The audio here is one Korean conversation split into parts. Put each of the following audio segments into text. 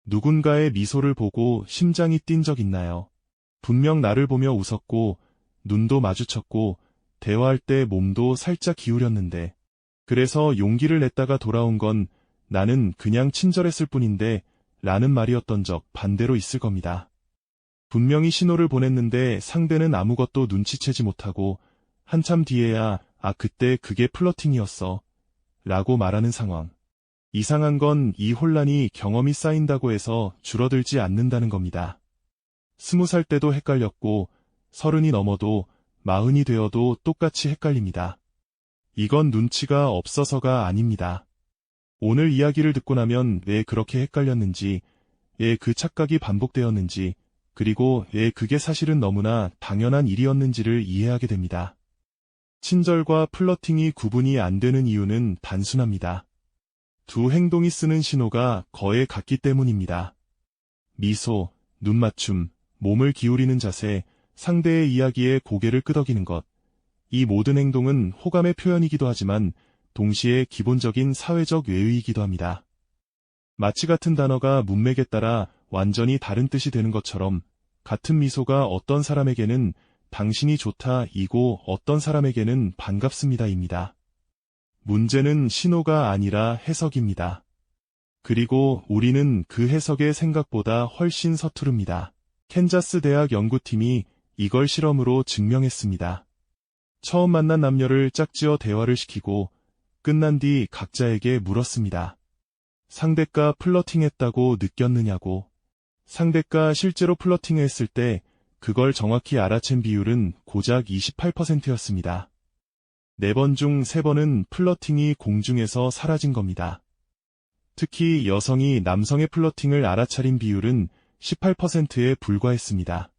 누군가의 미소를 보고 심장이 뛴 적 있나요? 분명 나를 보며 웃었고, 눈도 마주쳤고, 대화할 때 몸도 살짝 기울였는데, 그래서 용기를 냈다가 돌아온 건 나는 그냥 친절했을 뿐인데, 라는 말이었던 적 반대로 있을 겁니다. 분명히 신호를 보냈는데 상대는 아무것도 눈치채지 못하고, 한참 뒤에야, 그때 그게 플러팅이었어. 라고 말하는 상황. 이상한 건 이 혼란이 경험이 쌓인다고 해서 줄어들지 않는다는 겁니다. 20살 때도 헷갈렸고, 30이 넘어도 40이 되어도 똑같이 헷갈립니다. 이건 눈치가 없어서가 아닙니다. 오늘 이야기를 듣고 나면 왜 그렇게 헷갈렸는지, 왜 그 착각이 반복되었는지, 그리고 왜 그게 사실은 너무나 당연한 일이었는지를 이해하게 됩니다. 친절과 플러팅이 구분이 안 되는 이유는 단순합니다. 두 행동이 쓰는 신호가 거의 같기 때문입니다. 미소, 눈맞춤, 몸을 기울이는 자세, 상대의 이야기에 고개를 끄덕이는 것. 이 모든 행동은 호감의 표현이기도 하지만 동시에 기본적인 사회적 예의이기도 합니다. 마치 같은 단어가 문맥에 따라 완전히 다른 뜻이 되는 것처럼 같은 미소가 어떤 사람에게는 당신이 좋다이고 어떤 사람에게는 반갑습니다입니다. 문제는 신호가 아니라 해석입니다. 그리고 우리는 그 해석에 생각보다 훨씬 서투릅니다. 캔자스 대학 연구팀이 이걸 실험으로 증명했습니다. 처음 만난 남녀를 짝지어 대화를 시키고 끝난 뒤 각자에게 물었습니다. 상대가 플러팅했다고 느꼈느냐고. 상대가 실제로 플러팅했을 때 그걸 정확히 알아챈 비율은 고작 28%였습니다. 4번 중 3번은 플러팅이 공중에서 사라진 겁니다. 특히 여성이 남성의 플러팅을 알아차린 비율은 18%에 불과했습니다.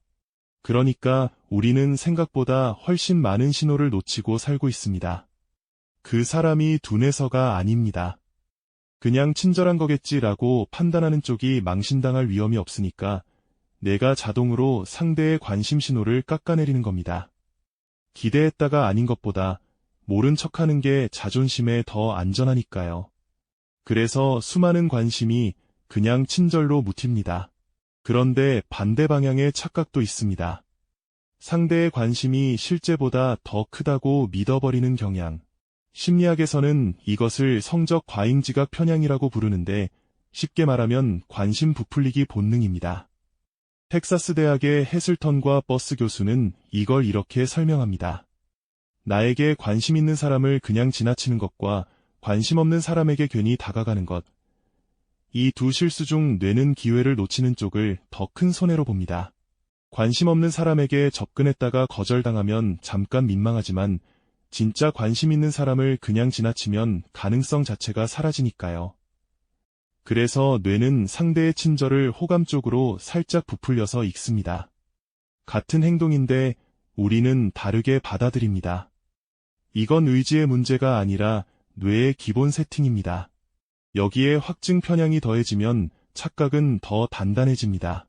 그러니까 우리는 생각보다 훨씬 많은 신호를 놓치고 살고 있습니다. 그 사람이 둔해서가 아닙니다. 그냥 친절한 거겠지라고 판단하는 쪽이 망신당할 위험이 없으니까 내가 자동으로 상대의 관심 신호를 깎아내리는 겁니다. 기대했다가 아닌 것보다 모른 척하는 게 자존심에 더 안전하니까요. 그래서 수많은 관심이 그냥 친절로 묻힙니다. 그런데 반대 방향의 착각도 있습니다. 상대의 관심이 실제보다 더 크다고 믿어버리는 경향. 심리학에서는 이것을 성적 과잉지각 편향이라고 부르는데 쉽게 말하면 관심 부풀리기 본능입니다. 텍사스 대학의 해슬턴과 버스 교수는 이걸 이렇게 설명합니다. 나에게 관심 있는 사람을 그냥 지나치는 것과 관심 없는 사람에게 괜히 다가가는 것. 이 두 실수 중 뇌는 기회를 놓치는 쪽을 더 큰 손해로 봅니다. 관심 없는 사람에게 접근했다가 거절당하면 잠깐 민망하지만 진짜 관심 있는 사람을 그냥 지나치면 가능성 자체가 사라지니까요. 그래서 뇌는 상대의 친절을 호감 쪽으로 살짝 부풀려서 읽습니다. 같은 행동인데 우리는 다르게 받아들입니다. 이건 의지의 문제가 아니라 뇌의 기본 세팅입니다. 여기에 확증 편향이 더해지면 착각은 더 단단해집니다.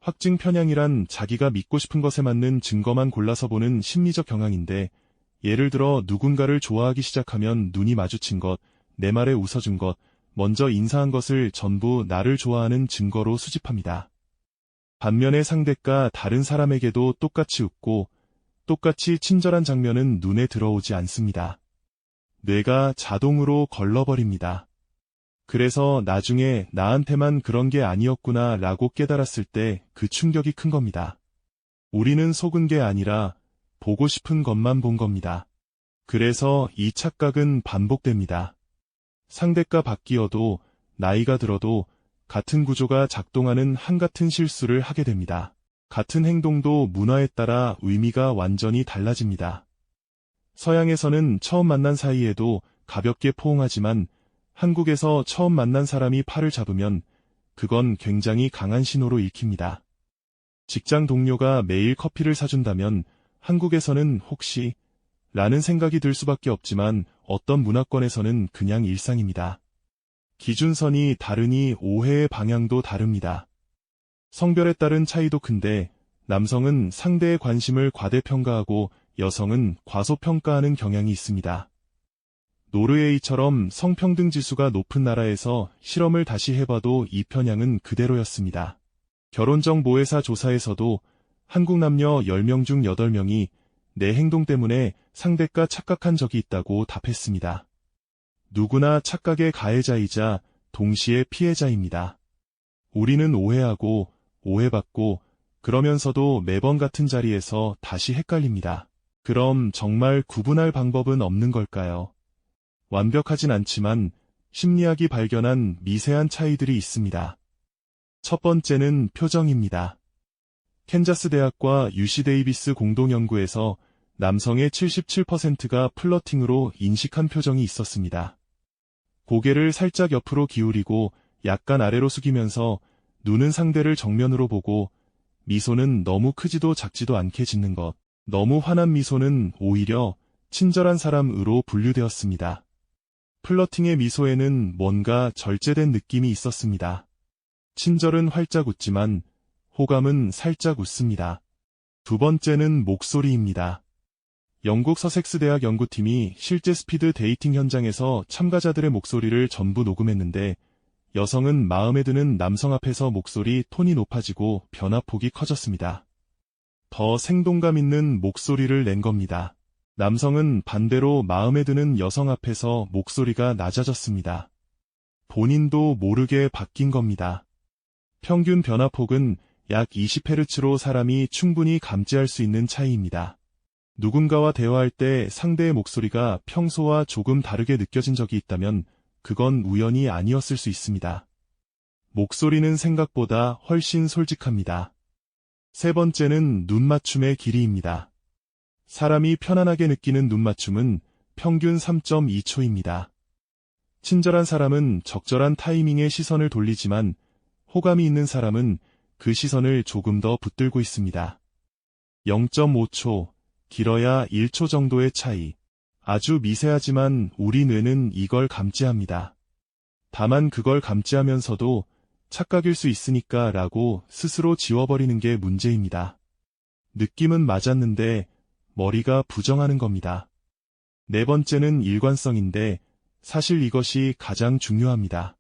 확증 편향이란 자기가 믿고 싶은 것에 맞는 증거만 골라서 보는 심리적 경향인데, 예를 들어 누군가를 좋아하기 시작하면 눈이 마주친 것, 내 말에 웃어준 것, 먼저 인사한 것을 전부 나를 좋아하는 증거로 수집합니다. 반면에 상대가 다른 사람에게도 똑같이 웃고 똑같이 친절한 장면은 눈에 들어오지 않습니다. 뇌가 자동으로 걸러버립니다. 그래서 나중에 나한테만 그런 게 아니었구나 라고 깨달았을 때 그 충격이 큰 겁니다. 우리는 속은 게 아니라 보고 싶은 것만 본 겁니다. 그래서 이 착각은 반복됩니다. 상대가 바뀌어도 나이가 들어도 같은 구조가 작동하는 한같은 실수를 하게 됩니다. 같은 행동도 문화에 따라 의미가 완전히 달라집니다. 서양에서는 처음 만난 사이에도 가볍게 포옹하지만 한국에서 처음 만난 사람이 팔을 잡으면 그건 굉장히 강한 신호로 읽힙니다. 직장 동료가 매일 커피를 사준다면 한국에서는 혹시 라는 생각이 들 수밖에 없지만 어떤 문화권에서는 그냥 일상입니다. 기준선이 다르니 오해의 방향도 다릅니다. 성별에 따른 차이도 큰데 남성은 상대의 관심을 과대평가하고 여성은 과소평가하는 경향이 있습니다. 노르웨이처럼 성평등 지수가 높은 나라에서 실험을 다시 해봐도 이 편향은 그대로였습니다. 결혼정보회사 조사에서도 한국 남녀 10명 중 8명이 내 행동 때문에 상대가 착각한 적이 있다고 답했습니다. 누구나 착각의 가해자이자 동시에 피해자입니다. 우리는 오해하고 오해받고 그러면서도 매번 같은 자리에서 다시 헷갈립니다. 그럼 정말 구분할 방법은 없는 걸까요? 완벽하진 않지만 심리학이 발견한 미세한 차이들이 있습니다. 첫 번째는 표정입니다. 캔자스 대학과 UC 데이비스 공동연구에서 남성의 77%가 플러팅으로 인식한 표정이 있었습니다. 고개를 살짝 옆으로 기울이고 약간 아래로 숙이면서 눈은 상대를 정면으로 보고 미소는 너무 크지도 작지도 않게 짓는 것. 너무 환한 미소는 오히려 친절한 사람으로 분류되었습니다. 플러팅의 미소에는 뭔가 절제된 느낌이 있었습니다. 친절은 활짝 웃지만 호감은 살짝 웃습니다. 두 번째는 목소리입니다. 영국 서섹스 대학 연구팀이 실제 스피드 데이팅 현장에서 참가자들의 목소리를 전부 녹음했는데 여성은 마음에 드는 남성 앞에서 목소리 톤이 높아지고 변화폭이 커졌습니다. 더 생동감 있는 목소리를 낸 겁니다. 남성은 반대로 마음에 드는 여성 앞에서 목소리가 낮아졌습니다. 본인도 모르게 바뀐 겁니다. 평균 변화폭은 약 20Hz로 사람이 충분히 감지할 수 있는 차이입니다. 누군가와 대화할 때 상대의 목소리가 평소와 조금 다르게 느껴진 적이 있다면 그건 우연이 아니었을 수 있습니다. 목소리는 생각보다 훨씬 솔직합니다. 세 번째는 눈맞춤의 길이입니다. 사람이 편안하게 느끼는 눈맞춤은 평균 3.2초입니다. 친절한 사람은 적절한 타이밍에 시선을 돌리지만 호감이 있는 사람은 그 시선을 조금 더 붙들고 있습니다. 0.5초, 길어야 1초 정도의 차이. 아주 미세하지만 우리 뇌는 이걸 감지합니다. 다만 그걸 감지하면서도 착각일 수 있으니까 라고 스스로 지워버리는 게 문제입니다. 느낌은 맞았는데 머리가 부정하는 겁니다. 네 번째는 일관성인데 사실 이것이 가장 중요합니다.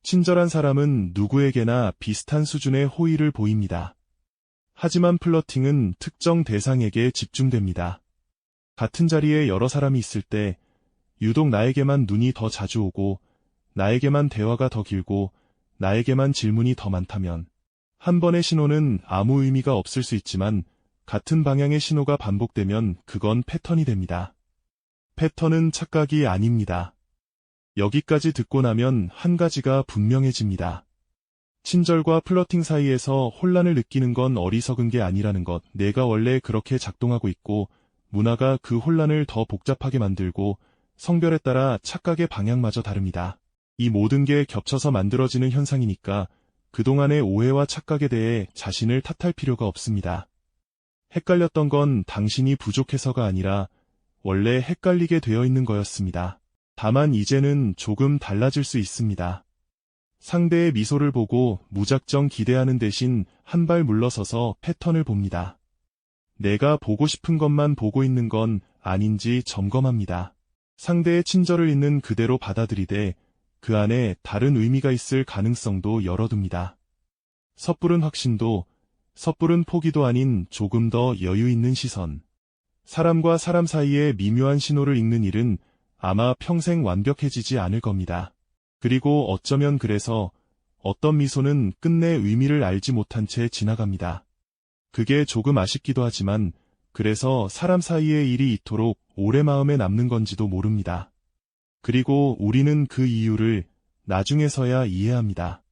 친절한 사람은 누구에게나 비슷한 수준의 호의를 보입니다. 하지만 플러팅은 특정 대상에게 집중됩니다. 같은 자리에 여러 사람이 있을 때 유독 나에게만 눈이 더 자주 오고 나에게만 대화가 더 길고 나에게만 질문이 더 많다면 한 번의 신호는 아무 의미가 없을 수 있지만 같은 방향의 신호가 반복되면 그건 패턴이 됩니다. 패턴은 착각이 아닙니다. 여기까지 듣고 나면 한 가지가 분명해집니다. 친절과 플러팅 사이에서 혼란을 느끼는 건 어리석은 게 아니라는 것. 내가 원래 그렇게 작동하고 있고 문화가 그 혼란을 더 복잡하게 만들고 성별에 따라 착각의 방향마저 다릅니다. 이 모든 게 겹쳐서 만들어지는 현상이니까 그동안의 오해와 착각에 대해 자신을 탓할 필요가 없습니다. 헷갈렸던 건 당신이 부족해서가 아니라 원래 헷갈리게 되어 있는 거였습니다. 다만 이제는 조금 달라질 수 있습니다. 상대의 미소를 보고 무작정 기대하는 대신 한 발 물러서서 패턴을 봅니다. 내가 보고 싶은 것만 보고 있는 건 아닌지 점검합니다. 상대의 친절을 있는 그대로 받아들이되 그 안에 다른 의미가 있을 가능성도 열어둡니다. 섣부른 확신도 섣부른 포기도 아닌 조금 더 여유 있는 시선. 사람과 사람 사이의 미묘한 신호를 읽는 일은 아마 평생 완벽해지지 않을 겁니다. 그리고 어쩌면 그래서 어떤 미소는 끝내 의미를 알지 못한 채 지나갑니다. 그게 조금 아쉽기도 하지만 그래서 사람 사이의 일이 이토록 오래 마음에 남는 건지도 모릅니다. 그리고 우리는 그 이유를 나중에서야 이해합니다.